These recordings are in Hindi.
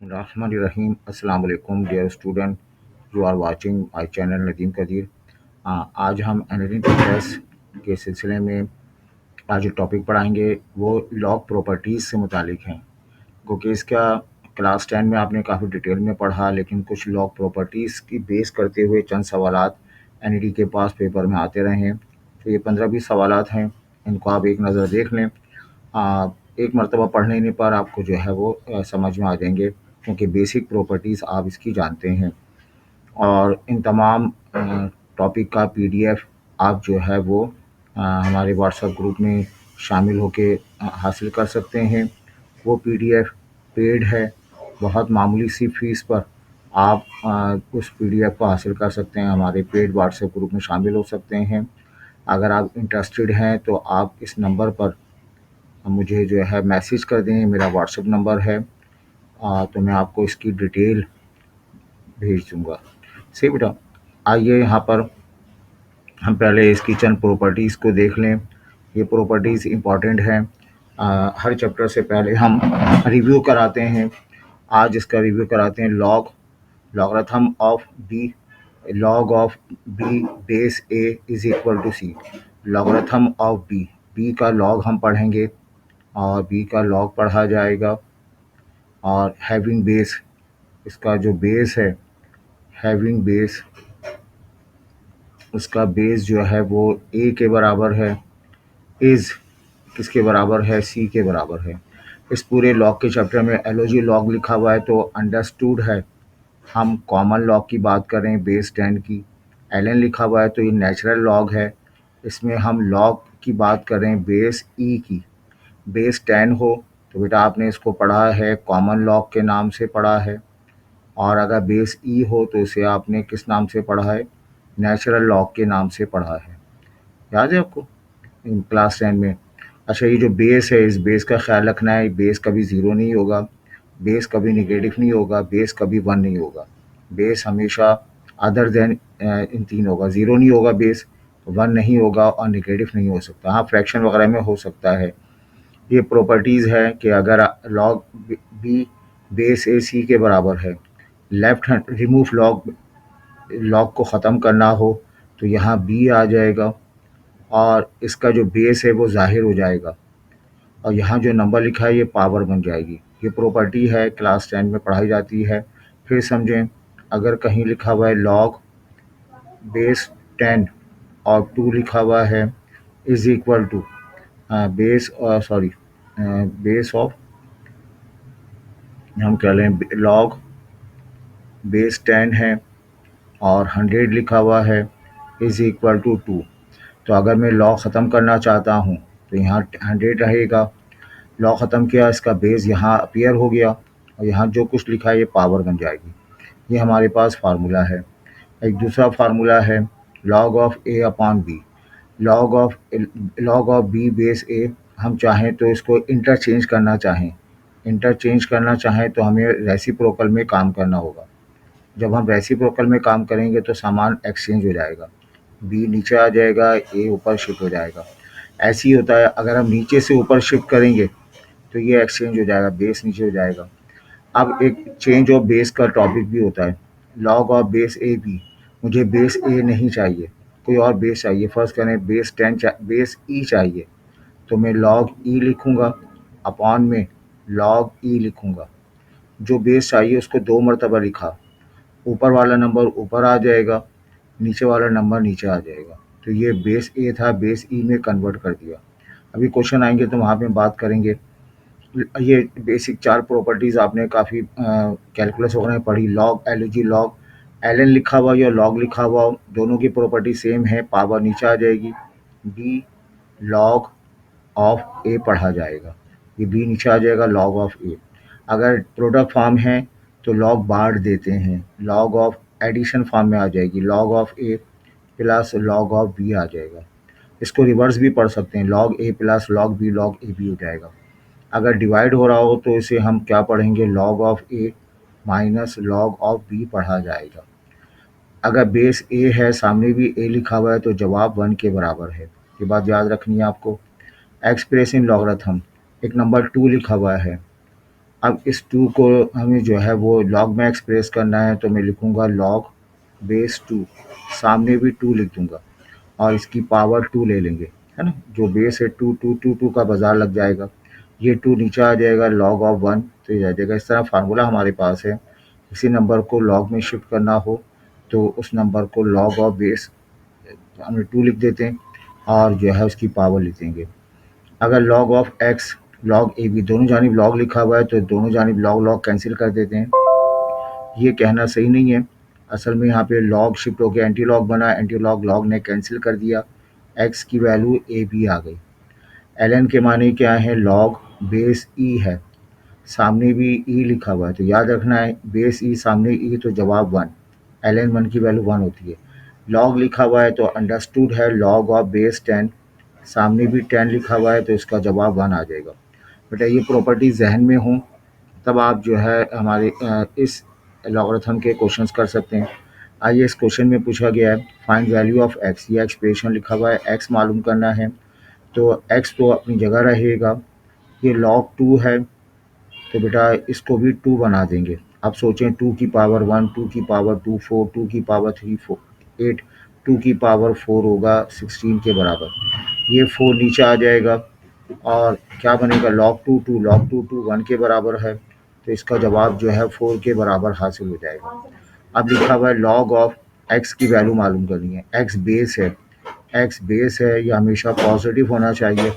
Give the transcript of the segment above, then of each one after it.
Bismillahirrahmanirrahim. Assalamu alaikum dear student. You are watching my channel Nadeem Qadeer. आज हम एनालिटिक टेस्ट के सिलसिले में आज जो टॉपिक पढ़ाएंगे वो लॉग प्रॉपर्टीज़ से मुतालिक हैं, क्योंकि इसका क्लास 10 में आपने काफ़ी डिटेल में पढ़ा, लेकिन कुछ लॉग प्रॉपर्टीज़ की बेस करते हुए चंद सवालात एनईटी के पास पेपर में आते रहे हैं। तो ये 15-20 सवालात हैं, इनको आप एक नज़र देख लें। एक मरतबा पढ़ लेने पर आपको जो है वो समझ में आ जाएंगे, क्योंकि बेसिक प्रॉपर्टीज़ आप इसकी जानते हैं। और इन तमाम टॉपिक का पीडीएफ आप जो है वो हमारे व्हाट्सएप ग्रुप में शामिल होकर हासिल कर सकते हैं। वो पीडीएफ पेड है, बहुत मामूली सी फ़ीस पर आप उस पीडीएफ को हासिल कर सकते हैं। हमारे पेड व्हाट्सएप ग्रुप में शामिल हो सकते हैं। अगर आप इंटरेस्टेड हैं तो आप इस नंबर पर मुझे जो है मैसेज कर दें, मेरा व्हाट्सएप नंबर है, तो मैं आपको इसकी डिटेल भेज दूँगा। सही बेटा, आइए यहाँ पर हम पहले इसकी चंद प्रॉपर्टीज़ को देख लें। ये प्रॉपर्टीज़ इम्पॉर्टेंट हैं। हर चैप्टर से पहले हम रिव्यू कराते हैं। आज इसका रिव्यू कराते हैं। Logarithm of b, log of B base a is equal to c. Logarithm of b का लॉग हम पढ़ेंगे और बी का लॉग पढ़ा जाएगा। और हैविंग बेस, इसका जो बेस है, हैविंग बेस, उसका बेस जो है वो ए के बराबर है। इज़ किसके बराबर है? सी के बराबर है। इस पूरे लॉग के चैप्टर में एलओजी लॉग लिखा हुआ है, तो अंडरस्टूड है हम कॉमन लॉग की बात करें, बेस 10 की। एलन लिखा हुआ है तो ये नेचुरल लॉग है। इसमें हम लॉग की बात करें बेस ई की। बेस 10 हो तो बेटा आपने इसको पढ़ा है कॉमन लॉग के नाम से पढ़ा है, और अगर बेस ई हो तो इसे आपने किस नाम से पढ़ा है? नेचुरल लॉग के नाम से पढ़ा है। याद है आपको इन क्लास 10 में? अच्छा, ये जो बेस है, इस बेस का ख्याल रखना है। बेस कभी ज़ीरो नहीं होगा, बेस कभी निगेटिव नहीं होगा, बेस कभी 1 नहीं होगा। बेस हमेशा अदर देन इन तीन होगा। ज़ीरो नहीं होगा, बेस 1 नहीं होगा और निगेटिव नहीं हो सकता। हाँ, फ्रैक्शन वगैरह में हो सकता है। ये प्रॉपर्टीज़ है कि अगर लॉग बी बेस ए सी के बराबर है, लेफ्ट हैंड रिमूव लॉग को ख़त्म करना हो तो यहाँ बी आ जाएगा और इसका जो बेस है वो ज़ाहिर हो जाएगा, और यहाँ जो नंबर लिखा है ये पावर बन जाएगी। ये प्रॉपर्टी है, क्लास 10 में पढ़ाई जाती है। फिर समझें, अगर कहीं लिखा हुआ है लॉग बेस 10 और 2 लिखा हुआ है is equal to base of, हम कह लें लॉग बेस 10 है और 100 लिखा हुआ है इज़ इक्वल टू 2। तो अगर मैं लॉग ख़त्म करना चाहता हूँ तो यहाँ 100 रहेगा। लॉग ख़त्म किया, इसका बेस यहाँ अपीयर हो गया और यहाँ जो कुछ लिखा है ये पावर बन जाएगी। ये हमारे पास फार्मूला है। एक दूसरा फार्मूला है log of A upon B. Log of B base A, हम चाहें तो इसको इंटरचेंज करना चाहें तो हमें रेसिप्रोकल में काम करना होगा। जब हम रेसिप्रोकल में काम करेंगे तो सामान एक्सचेंज हो जाएगा। बी नीचे आ जाएगा, ए ऊपर शिफ्ट हो जाएगा। ऐसे ही होता है, अगर हम नीचे से ऊपर शिफ्ट करेंगे तो ये एक्सचेंज हो जाएगा, बेस नीचे हो जाएगा। अब एक चेंज ऑफ बेस का टॉपिक भी होता है। Log of base a b, मुझे बेस ए नहीं चाहिए, कोई और बेस चाहिए। फर्स्ट करें बेस 10 बेस ई चाहिए, तो मैं लॉग ई लिखूँगा, अपॉन में लॉग ई लिखूँगा। जो बेस चाहिए उसको 2 मरतबा लिखा, ऊपर वाला नंबर ऊपर आ जाएगा, नीचे वाला नंबर नीचे आ जाएगा। तो ये बेस ए था, बेस ई में कन्वर्ट कर दिया। अभी क्वेश्चन आएंगे तो वहाँ पे बात करेंगे। ये बेसिक 4 प्रॉपर्टीज़ आपने काफ़ी कैलकुलस वगैरह में पढ़ी। लॉग, एलजी लॉग, एलन लिखा हुआ या लॉग लिखा हुआ, दोनों की प्रॉपर्टी सेम है, पावर नीचे आ जाएगी। बी लॉग ऑफ ए पढ़ा जाएगा, ये बी नीचे आ जाएगा, लॉग ऑफ ए। अगर प्रोडक्ट फॉर्म है तो लॉग बार देते हैं, लॉग ऑफ एडिशन फॉर्म में आ जाएगी, log of A plus log of B आ जाएगा। इसको रिवर्स भी पढ़ सकते हैं, log A plus log A B हो जाएगा। अगर डिवाइड हो रहा हो तो इसे हम क्या पढ़ेंगे? Log of a minus log of b पढ़ा जाएगा। अगर बेस ए है, सामने भी ए लिखा हुआ है, तो जवाब 1 के बराबर है। ये बात याद रखनी है आपको। एक्सप्रेस इन लॉगरिथम, एक नंबर 2 लिखा हुआ है, अब इस 2 को हमें जो है वो लॉग में एक्सप्रेस करना है, तो मैं लिखूँगा लॉग बेस 2, सामने भी 2 लिख दूँगा और इसकी पावर 2 ले लेंगे, है ना? जो बेस है 2, 2, 2, 2 का बाज़ार लग जाएगा। ये 2 नीचे आ जाएगा log ऑफ 1, तो ये आ जाएगा। इस तरह फार्मूला हमारे पास है। किसी नंबर को log में शिफ्ट करना हो तो उस नंबर को log ऑफ बेस हम 2 लिख देते हैं और जो है उसकी पावर लिख देंगे। अगर log of x, log a b दोनों जानिब log लिखा हुआ है तो दोनों जानिब log log कैंसिल कर देते हैं। ये कहना सही नहीं है। असल में यहाँ पे log शिफ्ट होके एंटी लॉग बना, एंटी लॉग log ने कैंसिल कर दिया, x की वैल्यू ए बी आ गई। ln के माने क्या है? log बेस ई है, सामने भी ई लिखा हुआ है, तो याद रखना है बेस ई सामने ई तो जवाब 1, ln 1 की वैल्यू 1 होती है। log लिखा हुआ है तो अंडरस्टूड है log ऑफ बेस 10, सामने भी 10 लिखा हुआ है तो इसका जवाब 1 आ जाएगा। बेटा ये प्रॉपर्टी जहन में हो तब आप जो है हमारे इस लॉगरिथम के क्वेश्चंस कर सकते हैं। आइए इस क्वेश्चन में पूछा गया है फाइंड वैल्यू ऑफ x, ये एक्सप्रेशन लिखा हुआ है, x मालूम करना है। तो x तो अपनी जगह रहेगा, ये log 2 है तो बेटा इसको भी 2 बना देंगे। अब सोचें 2 की पावर 1, 2 की पावर 2 4, 2 की पावर 3 4 8, 2 की पावर 4 होगा 16 के बराबर। ये 4 नीचे आ जाएगा और क्या बनेगा? log 2 2, log 2 2 1 के बराबर है, तो इसका जवाब जो है 4 के बराबर हासिल हो जाएगा। अब लिखा हुआ है log ऑफ x की वैल्यू मालूम करनी है। x बेस है, x बेस है, ये हमेशा पॉजिटिव होना चाहिए,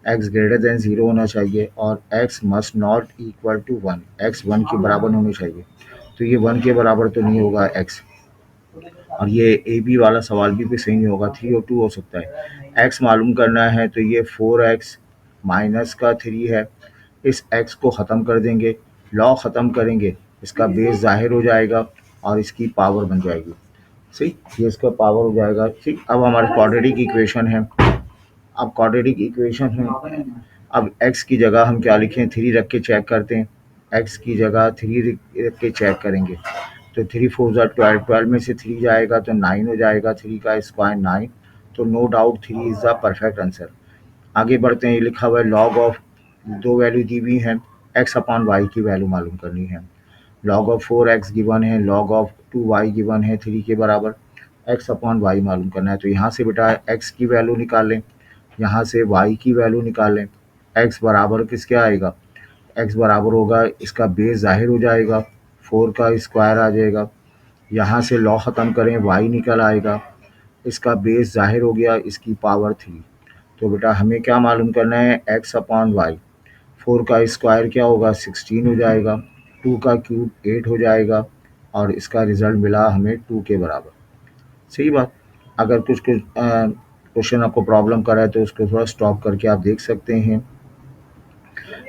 x ग्रेटर देन 0 होना चाहिए और x must not equal to 1, x 1 के बराबर होनी चाहिए। तो ये 1 के बराबर तो नहीं होगा x, और ये ए बी वाला सवाल भी सही नहीं होगा, 3 और 2 हो सकता है। x मालूम करना है तो ये 4x माइनस का 3 है, इस x को ख़त्म कर देंगे, लॉ ख़त्म करेंगे, इसका बेस ज़ाहिर हो जाएगा और इसकी पावर बन जाएगी। ठीक, ये इसका पावर हो जाएगा। ठीक, अब हमारे क्वाड्रेटिक इक्वेशन है। अब क्वाड्रेटिक इक्वेशन है, अब x की जगह हम क्या लिखें? 3 रख के चेक करते हैं। x की जगह 3 रख के चेक करेंगे तो 3 4 ज़ा 12, 12 में से 3 जाएगा तो 9 हो जाएगा, 3 का स्क्वायर 9, तो no doubt 3 is the perfect answer. आगे बढ़ते हैं, ये लिखा हुआ है लॉग ऑफ, दो वैल्यू दी हुई हैं, x अपॉन वाई की वैल्यू मालूम करनी है। लॉग ऑफ 4x गिवन है, लॉग ऑफ 2y गिवन है 3 के बराबर, x अपॉन वाई मालूम करना है। तो यहाँ से बेटा x की वैल्यू निकाल लें, यहाँ से y की वैल्यू निकाल लें। x बराबर किसके आएगा? x बराबर होगा, इसका बेस ज़ाहिर हो जाएगा, 4 का स्क्वायर आ जाएगा, यहाँ से लॉ ख़त्म करें y निकल आएगा, इसका बेस ज़ाहिर हो गया, इसकी पावर 3। तो बेटा हमें क्या मालूम करना है? x upon Y. 4 का स्क्वायर क्या होगा? 16 हो जाएगा, 2 का क्यूब 8 हो जाएगा और इसका रिज़ल्ट मिला हमें 2 के बराबर। सही बात। अगर कुछ कुछ क्वेश्चन आपको प्रॉब्लम कर रहा है तो उसको थोड़ा स्टॉप करके आप देख सकते हैं।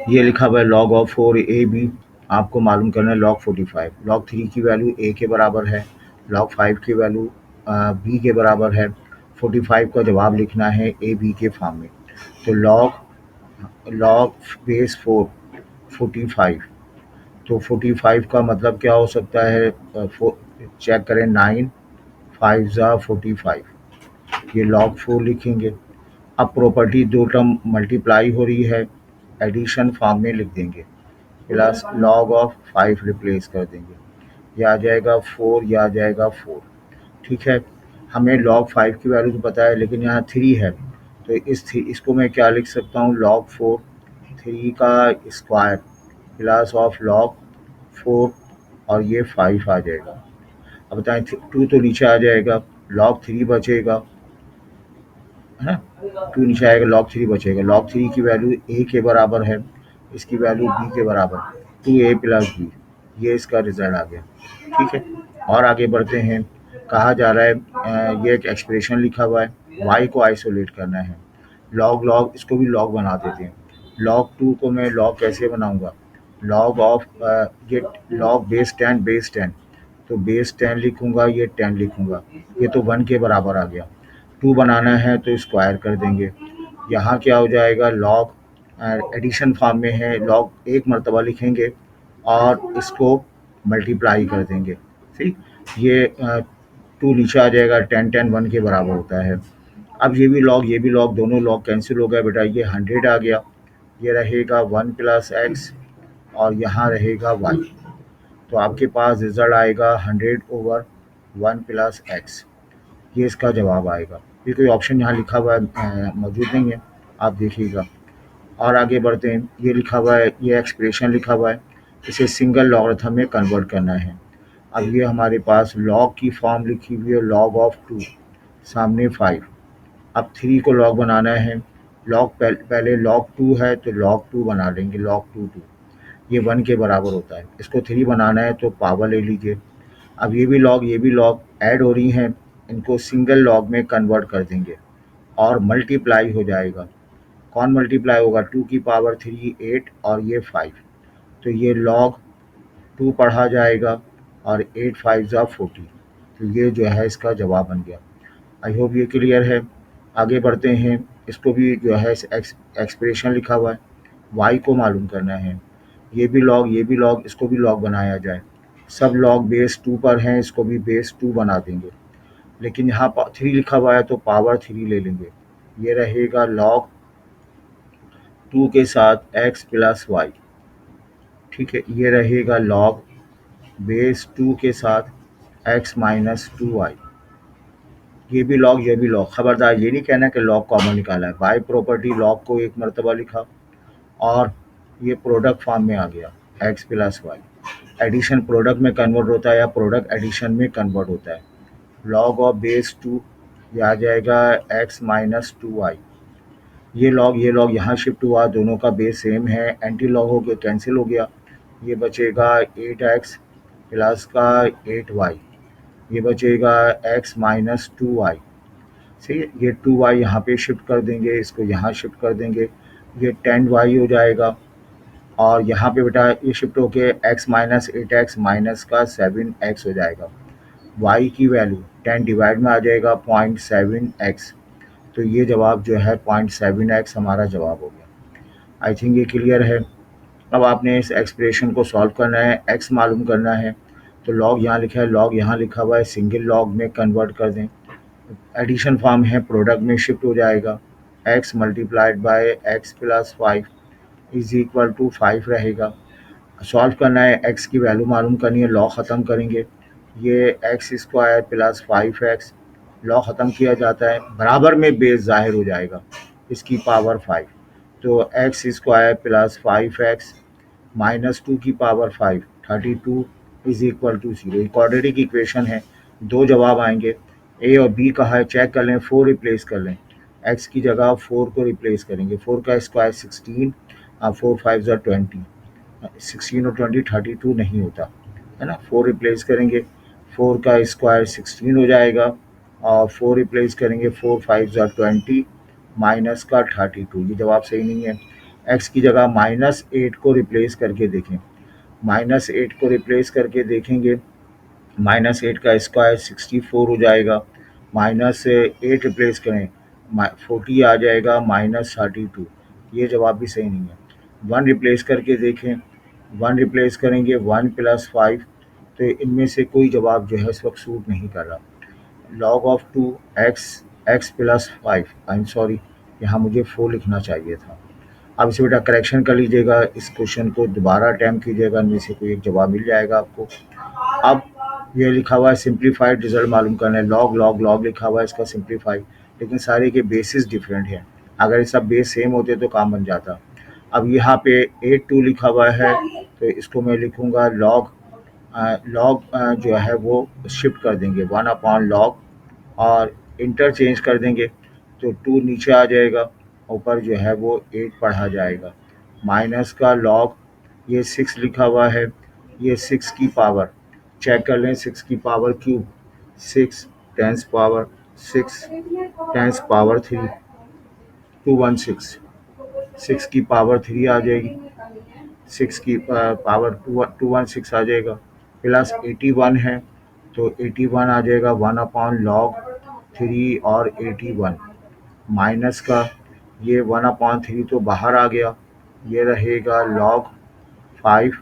ये लिखा हुआ है log ऑफ 4 ए बी, आपको मालूम करना है log 45। log 3 की वैल्यू a के बराबर है, log 5 की वैल्यू b के बराबर है, 45 का जवाब लिखना है ए बी के फॉर्म में। तो log बेस 4 45, तो 45 का मतलब क्या हो सकता है? चेक करें, 9 5 ज़ा 45, ये log 4 लिखेंगे। अब प्रॉपर्टी दो टर्म मल्टीप्लाई हो रही है, एडिशन फॉर्म में लिख देंगे, प्लस log ऑफ 5 रिप्लेस कर देंगे, यह आ जाएगा 4, यह आ जाएगा 4। ठीक है, हमें log 5 की वैल्यू तो पता है लेकिन यहाँ 3 है, तो इसको मैं क्या लिख सकता हूँ? log 4, 3 का स्क्वायर प्लस ऑफ log 4 और ये 5 आ जाएगा। अब बताएं, 2 तो नीचे आ जाएगा, log 3 बचेगा, है ना? 2 नीचे आएगा, log 3 बचेगा, log 3 की वैल्यू a के बराबर है, इसकी वैल्यू b के बराबर, 2a प्लस b, ये इसका रिजल्ट आ गया। ठीक है, और आगे बढ़ते हैं। कहा जा रहा है ये एक एक्सप्रेशन लिखा हुआ है, y को आइसोलेट करना है, log इसको भी log बना देते हैं। log 2 को मैं log कैसे बनाऊंगा? log ऑफ ये log बेस 10, तो बेस 10 लिखूंगा, ये 10 लिखूंगा, ये तो 1 के बराबर आ गया। 2 बनाना है तो स्क्वायर कर देंगे, यहाँ क्या हो जाएगा? log एडिशन फॉर्म में है, log एक मरतबा लिखेंगे और इसको मल्टीप्लाई कर देंगे। ठीक, ये 2 नीचे आ जाएगा, 10 10 1 के बराबर होता है। अब ये भी log दोनों log कैंसिल हो गए बेटा, ये 100 आ गया, ये रहेगा 1 प्लस एक्स और यहाँ रहेगा y। तो आपके पास रिजल्ट आएगा 100/1 प्लस एक्स। ये इसका जवाब आएगा। ये कोई ऑप्शन यहाँ लिखा हुआ मौजूद नहीं है, आप देखिएगा। और आगे बढ़ते हैं। ये लिखा हुआ है, ये एक्सप्रेशन लिखा हुआ है, इसे सिंगल लॉगरिथम में कन्वर्ट करना है। अब ये हमारे पास लॉग की फॉर्म लिखी हुई है, लॉग ऑफ 2, सामने 5। अब 3 को लॉग बनाना है। पहले लॉग 2 है तो लॉग 2 बना लेंगे, लॉग 2 ये 1 के बराबर होता है। इसको 3 बनाना है तो पावर ले लीजिए। अब ये भी लॉग ऐड हो रही हैं, इनको सिंगल लॉग में कन्वर्ट कर देंगे और मल्टीप्लाई हो जाएगा। कौन मल्टीप्लाई होगा? 2 की पावर 3 8 और ये 5। तो ये लॉग 2 पढ़ा जाएगा और 8 5 ज़ा 40। तो ये जो है इसका जवाब बन गया। आई होप ये क्लियर है। आगे बढ़ते हैं। इसको भी जो है एक्सप्रेशन लिखा हुआ है, y को मालूम करना है। ये भी लॉग, इसको भी लॉग बनाया जाए। सब लॉग बेस 2 पर हैं, इसको भी बेस 2 बना देंगे। लेकिन यहाँ 3 लिखा हुआ है तो पावर 3 ले लेंगे। ये रहेगा लॉग 2 के साथ x प्लस वाई। ठीक है, ये रहेगा लॉग बेस 2 के साथ x माइनस 2y। ये भी लॉग। खबरदार ये नहीं कहना कि लॉग कॉमन निकाला है। बाय प्रॉपर्टी लॉग को एक मरतबा लिखा और ये प्रोडक्ट फॉर्म में आ गया, x plus y. Addition product में कन्वर्ट होता है या प्रोडक्ट एडिशन में कन्वर्ट होता है। लॉग ऑफ बेस 2, ये आ जाएगा x माइनस 2y। ये लॉग यहाँ शिफ्ट हुआ, दोनों का बेस सेम है, एंटी लॉग हो गया, कैंसिल हो गया। ये बचेगा 8x प्लस का 8y। ये बचेगा x माइनस 2y। सही है, ये 2y यहाँ पे शिफ्ट कर देंगे, इसको यहाँ शिफ्ट कर देंगे, ये 10y हो जाएगा। और यहाँ पे बेटा ये शिफ्ट होके x माइनस 8x माइनस का 7x हो जाएगा। y की वैल्यू 10 डिवाइड में आ जाएगा 0.7x। तो ये जवाब जो है 0.7x हमारा जवाब हो गया। आई थिंक ये क्लियर है। अब आपने इस एक्सप्रेशन को सॉल्व करना है, x मालूम करना है। तो लॉग यहाँ लिखा है, लॉग यहाँ लिखा हुआ है, सिंगल लॉग में कन्वर्ट कर दें। एडिशन फॉर्म है, प्रोडक्ट में शिफ्ट हो जाएगा। x multiplied by x plus 5 is equal to 5 रहेगा। सॉल्व करना है, x की वैल्यू मालूम करनी है, लॉग ख़त्म करेंगे। ये x square plus 5x, log ख़त्म किया जाता है, बराबर में बेस ज़ाहिर हो जाएगा, इसकी पावर 5। तो x square plus 5x minus 2 की power 5 32 is equal to 0। Quadratic equation है, दो जवाब आएंगे। ए और बी कहा है, चेक कर लें, 4 रिप्लेस कर लें। एक्स की जगह 4 को रिप्लेस करेंगे। 4 का स्क्वायर 16 और 4 5 ज़ा 20। 16 और 20 32 नहीं होता है ना। 4 रिप्लेस करेंगे, 4 का स्क्वायर 16 हो जाएगा और 4 रिप्लेस करेंगे, 4 5 ज़ा 20 माइनस का 32। ये जवाब सही नहीं है। एक्स की जगह -8 को रिप्लेस करके देखें। -8 को रिप्लेस करके देखेंगे, -8 का स्क्वायर 64 हो जाएगा। -8 रिप्लेस करें, 40 आ जाएगा, -32। ये जवाब भी सही नहीं है। 1 रिप्लेस करके देखें, 1 रिप्लेस करेंगे, 1 प्लस 5। तो इनमें से कोई जवाब जो है इस वक्त सूट नहीं कर रहा। Log of 2x x plus 5, I am sorry, यहाँ मुझे 4 लिखना चाहिए था। अब इसे बेटा करेक्शन कर लीजिएगा, इस क्वेश्चन को दोबारा अटैम्प्ट कीजिएगा, इनमें से कोई एक जवाब मिल जाएगा आपको। अब ये लिखा हुआ है सिंप्लीफाइड रिजल्ट मालूम करना है। लॉग लॉग लॉग लिखा हुआ है, इसका सिंप्लीफाई, लेकिन सारे के बेसिस डिफरेंट हैं। अगर ये सब बेस सेम होते तो काम बन जाता। अब यहाँ पे 8 2 लिखा हुआ है, तो इसको मैं लिखूँगा लॉग लॉग जो है वो शिफ्ट कर देंगे 1/log और इंटरचेंज कर देंगे, तो 2 नीचे आ जाएगा, ऊपर जो है वो 8 पढ़ा जाएगा। माइनस का लॉग, ये 6 लिखा हुआ है, ये 6 की पावर चेक कर लें, 6 की power cube, 6 tens power 6 tens power 3 216। 6 की पावर 3 आ जाएगी, 6 की पावर 216 आ जाएगा, प्लस 81 है तो 81 आ जाएगा 1/log 3 और 81। माइनस का ये 1/3 तो बाहर आ गया, ये रहेगा log 5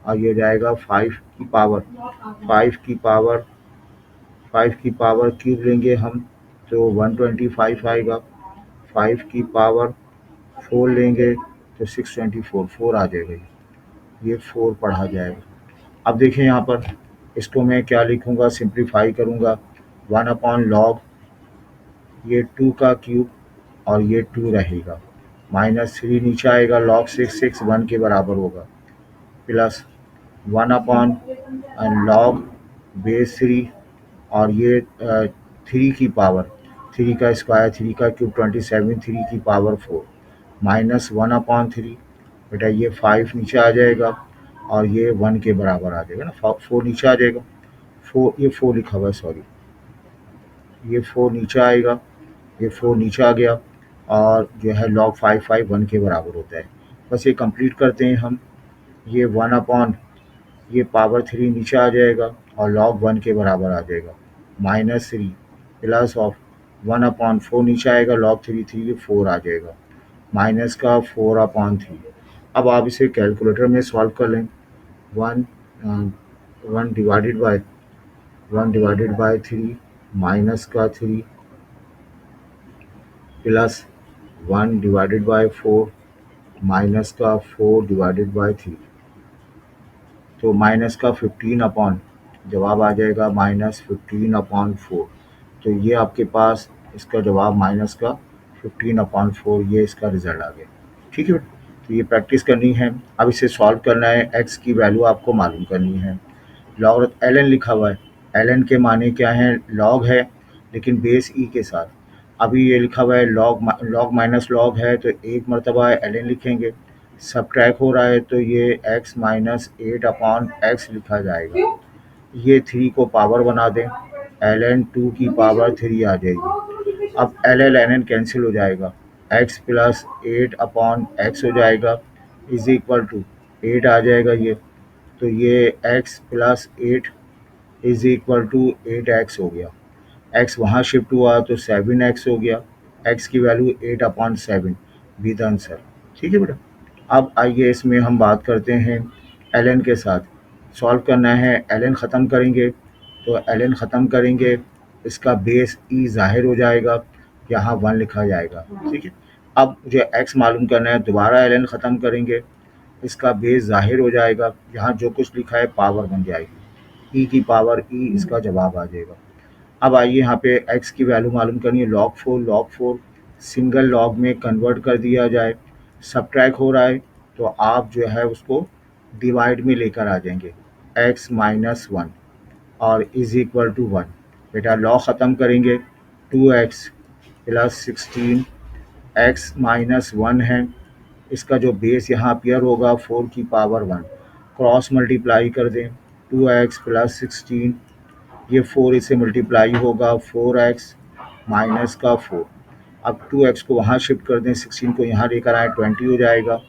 और ये जाएगा 5 की पावर 5 की पावर 5 की पावर क्यूब लेंगे हम तो 125 आएगा। 5 की पावर 4 लेंगे तो 624 4 आ जाएगा। ये 4 पढ़ा जाएगा। अब देखिए यहाँ पर इसको मैं क्या लिखूँगा, सिंप्लीफाई करूँगा 1 अपॉन लॉग ये 2 का क्यूब और ये 2 रहेगा, -3 नीचे आएगा, log 6 1 के बराबर होगा, प्लस 1 अपॉन लॉग बेस 3 और ये 3 की पावर 3 का स्क्वायर 3 का क्यूब 27 3 की पावर 4 -1/3 बेटा ये 5 नीचे आ जाएगा और ये 1 के बराबर आ जाएगा ना, 4 नीचे आ जाएगा, 4 ये 4 लिखा हुआ है, सॉरी ये 4 नीचे आएगा, ये 4 नीचे आ गया और जो है log 5 1 के बराबर होता है। बस ये कंप्लीट करते हैं हम, ये 1 अपॉन ये पावर 3 नीचे आ जाएगा और log 1 के बराबर आ जाएगा, -3 प्लस ऑफ 1 अपॉन 4 नीचे आएगा, log 3 4 आ जाएगा, माइनस का 4/3। अब आप इसे कैलकुलेटर में सॉल्व कर लें, 1 1 डिवाइडेड बाय 3 माइनस का 3 प्लस 1 डिवाइडेड बाय 4 माइनस का 4 डिवाइडेड बाय 3, तो माइनस का 15 अपॉन जवाब आ जाएगा -15/4। तो ये आपके पास इसका जवाब माइनस का 15/4, ये इसका रिजल्ट आ गया। ठीक है, तो ये प्रैक्टिस करनी है। अब इसे सॉल्व करना है, एक्स की वैल्यू आपको मालूम करनी है। लॉग एल एन लिखा हुआ है, एल एन के माने क्या है, लॉग है लेकिन बेस ई के साथ। अभी ये लिखा हुआ है लॉग माइनस लॉग है, तो एक मरतबा एल एन लिखेंगे, सब्ट्रैक्ट हो रहा है तो ये x -8/x लिखा जाएगा। ये 3 को पावर बना दें, ln 2 की पावर 3 आ जाएगी। अब L L N N cancel हो जाएगा, x प्लस 8/x हो जाएगा इज इक्वल टू 8 आ जाएगा ये, तो ये x plus 8 is equal to 8x हो गया। x वहाँ शिफ्ट हुआ तो 7x हो गया, x की वैल्यू 8/7 बी द आंसर। ठीक है बेटा, अब आइए इसमें हम बात करते हैं एल एन के साथ सॉल्व करना है। एल एन ख़त्म करेंगे तो एल एन ख़त्म करेंगे, इसका बेस ई ज़ाहिर हो जाएगा, यहाँ 1 लिखा जाएगा। ठीक है, अब मुझे एक्स मालूम करना है, दोबारा एल एन ख़त्म करेंगे, इसका बेस ज़ाहिर हो जाएगा, यहाँ जो कुछ लिखा है पावर बन जाएगी, ई की पावर ई इसका जवाब आ जाएगा। अब आइए यहाँ पे x की वैल्यू मालूम करनी है, log 4 सिंगल लॉग में कन्वर्ट कर दिया जाए, सब्ट्रैक्ट हो रहा है तो आप जो है उसको डिवाइड में लेकर आ जाएंगे, x -1 और इज इक्वल टू 1। बेटा लॉग ख़त्म करेंगे, 2x प्लस 16 x -1 है, इसका जो बेस यहाँ अपीयर होगा 4 की पावर 1, क्रॉस मल्टीप्लाई कर दें, 2x प्लस 16 ये 4 इससे मल्टीप्लाई होगा 4x माइनस का 4। अब 2x को वहाँ शिफ्ट कर दें, 16 को यहाँ लेकर आए, 20 हो जाएगा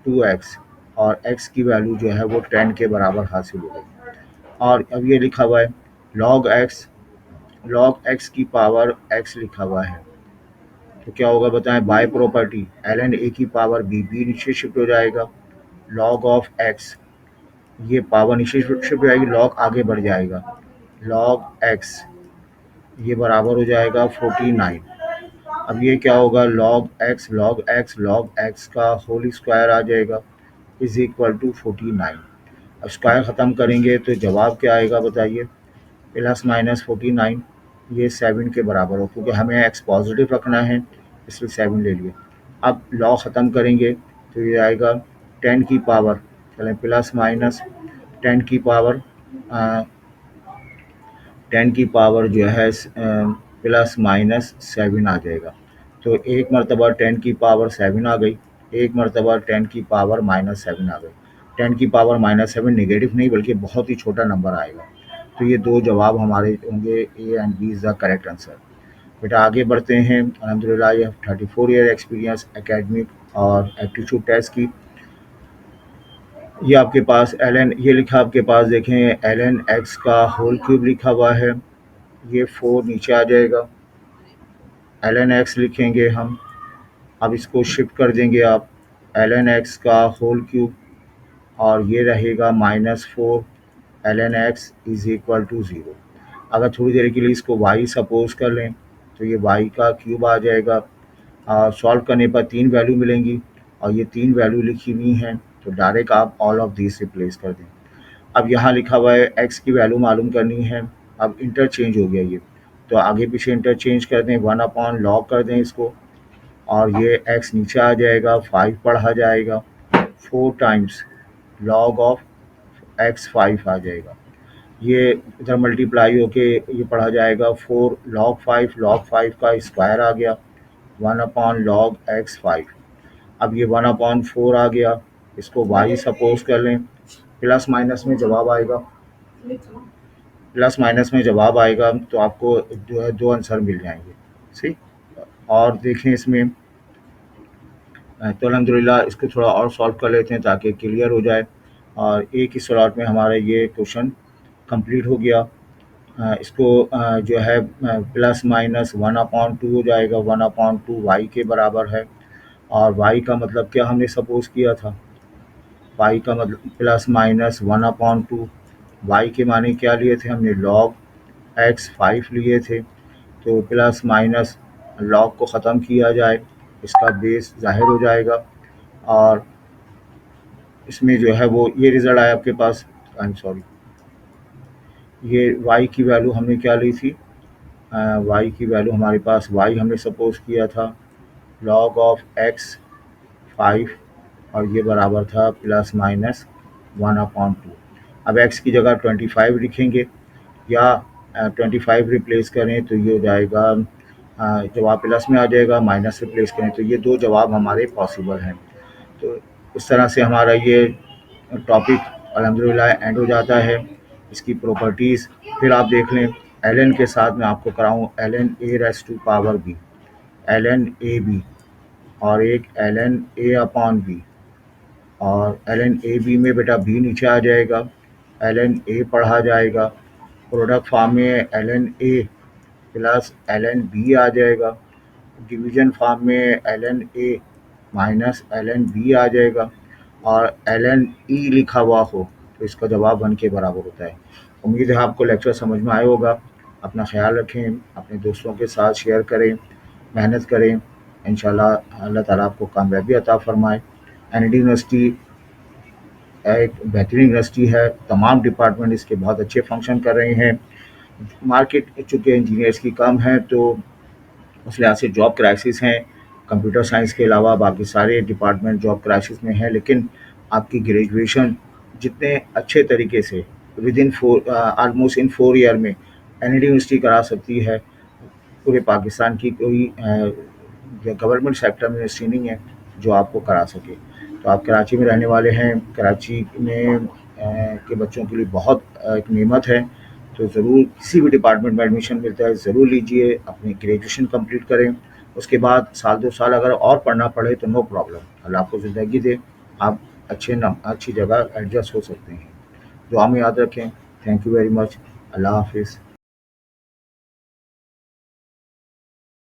2x और x की वैल्यू जो है वो 10 के बराबर हासिल हो गई। और अब ये लिखा हुआ है log x की पावर x लिखा हुआ है, तो क्या होगा बताएं, बाय प्रॉपर्टी ln a की पावर b नीचे शिफ्ट हो जाएगा, log ऑफ x ये पावर नीचे शिफ्ट हो जाएगी, log आगे बढ़ जाएगा, log x ये बराबर हो जाएगा 49। अब ये क्या होगा, log x का होल स्क्वायर आ जाएगा इज इक्वल टू 49। अब स्क्वायर ख़त्म करेंगे तो जवाब क्या आएगा बताइए, प्लस माइनस 49, ये 7 के बराबर हो, क्योंकि हमें x पॉजिटिव रखना है इसलिए 7 ले लिए। अब लॉग ख़त्म करेंगे तो ये आएगा 10 की पावर, चलें प्लस माइनस 10 की पावर 10 की पावर जो है प्लस माइनस 7 आ जाएगा। तो एक मरतबा 10 की पावर 7 आ गई, एक मरतबा 10 की पावर -7 आ गई। 10 की पावर -7 नेगेटिव नहीं बल्कि बहुत ही छोटा नंबर आएगा, तो ये दो जवाब हमारे होंगे, A and B is the correct answer. बेटा आगे बढ़ते हैं, अल्हम्दुलिल्लाह ये 34 ईयर एक्सपीरियंस एकेडमिक और एप्टीट्यूड टेस्ट की। ये आपके पास ln ये लिखा आपके पास देखें, ln x का होल क्यूब लिखा हुआ है, ये 4 नीचे आ जाएगा, ln x लिखेंगे हम, अब इसको शिफ्ट कर देंगे आप, ln x का होल क्यूब और ये रहेगा -4 ln x is equal to 0। अगर थोड़ी देर के लिए इसको y सपोज कर लें तो ये y का क्यूब आ जाएगा, सॉल्व करने पर 3 वैल्यू मिलेंगी और ये 3 वैल्यू लिखी हुई हैं, तो डायरेक्ट आप ऑल ऑफ दीज रिप्लेस कर दें। अब यहाँ लिखा हुआ है एक्स की वैल्यू मालूम करनी है। अब इंटरचेंज हो गया ये, तो आगे पीछे इंटरचेंज कर दें, 1/log कर दें इसको, और ये एक्स नीचे आ जाएगा, 5 पढ़ा जाएगा, 4 टाइम्स लॉग ऑफ एक्स 5 आ जाएगा। ये इधर मल्टीप्लाई होके ये पढ़ा जाएगा 4 लॉग 5 का स्क्वायर आ गया, 1/log एक्स 5। अब ये 1/4 आ गया, इसको वाई सपोज कर लें, प्लस माइनस में जवाब आएगा, तो आपको जो है 2 आंसर मिल जाएंगे। ठीक, और देखें इसमें तो अल्हम्दुलिल्लाह इसको थोड़ा और सॉल्व कर लेते हैं ताकि क्लियर हो जाए, और एक ही स्लॉट में हमारा ये क्वेश्चन कंप्लीट हो गया। इसको जो है प्लस माइनस 1/2 हो जाएगा, 1/2 वाई के बराबर है, और वाई का मतलब क्या हमने सपोज किया था, वाई का मतलब प्लस माइनस 1/2, वाई के माने क्या लिए थे हमने, लॉग एक्स 5 लिए थे, तो प्लस माइनस लॉग को ख़त्म किया जाए, इसका बेस ज़ाहिर हो जाएगा, और इसमें जो है वो ये रिज़ल्ट आया आपके पास। आई एम सॉरी, ये y की वैल्यू हमने क्या ली थी, y की वैल्यू हमारे पास y हमने सपोज किया था log ऑफ x 5, और ये बराबर था प्लस माइनस 1/2। अब x की जगह 25 लिखेंगे, या 25 रिप्लेस करें तो ये हो जाएगा, जवाब प्लस में आ जाएगा, माइनस रिप्लेस करें तो ये 2 जवाब हमारे पॉसिबल हैं। तो इस तरह से हमारा ये टॉपिक अल्हम्दुलिल्लाह एंड हो जाता है। इसकी प्रॉपर्टीज़ फिर आप देख लें, ln के साथ मैं आपको कराऊँ ln a raise to power b, ln a b, और एक ln a अपॉन b, और ln a b में बेटा b नीचे आ जाएगा, ln a पढ़ा जाएगा, प्रोडक्ट फॉर्म में ln a plus ln b आ जाएगा, डिवीज़न फॉर्म में ln a minus ln b आ जाएगा, और ln e लिखा हुआ हो तो इसका जवाब 1 के बराबर होता है। उम्मीद है आपको लेक्चर समझ में आया होगा। अपना ख्याल रखें, अपने दोस्तों के साथ शेयर करें, मेहनत करें, इंशाल्लाह अल्लाह ताला आपको कामयाबी अता फ़रमाए। एनडी यूनिवर्सिटी एक बेहतरीन यूनिवर्सिटी है, तमाम डिपार्टमेंट इसके बहुत अच्छे फंक्शन कर रहे हैं। मार्केट चूँकि इंजीनियर्स की कम है, तो उस लिहाज से जॉब क्राइसिस हैं। कंप्यूटर साइंस के अलावा बाकी सारे डिपार्टमेंट जॉब क्राइसिस में हैं, लेकिन आपकी ग्रेजुएशन जितने अच्छे तरीके से with in almost in 4 year में एनडी यूनिवर्सिटी करा सकती है, पूरे पाकिस्तान की कोई गवर्नमेंट सेक्टर में यूनिवर्सिटी नहीं है जो आपको करा सके। तो आप कराची में रहने वाले हैं, कराची में के बच्चों के लिए बहुत एक नेमत है, तो ज़रूर किसी भी डिपार्टमेंट में एडमिशन मिलता है ज़रूर लीजिए, अपनी ग्रेजुएशन कंप्लीट करें, उसके बाद साल 2 साल अगर और पढ़ना पड़े तो नो प्रॉब्लम, अल्लाह आपको ज़िंदगी दे, आप अच्छी जगह एडजस्ट हो सकते हैं। दुआ में याद रखें। Thank you very much. अल्लाह हाफिज़।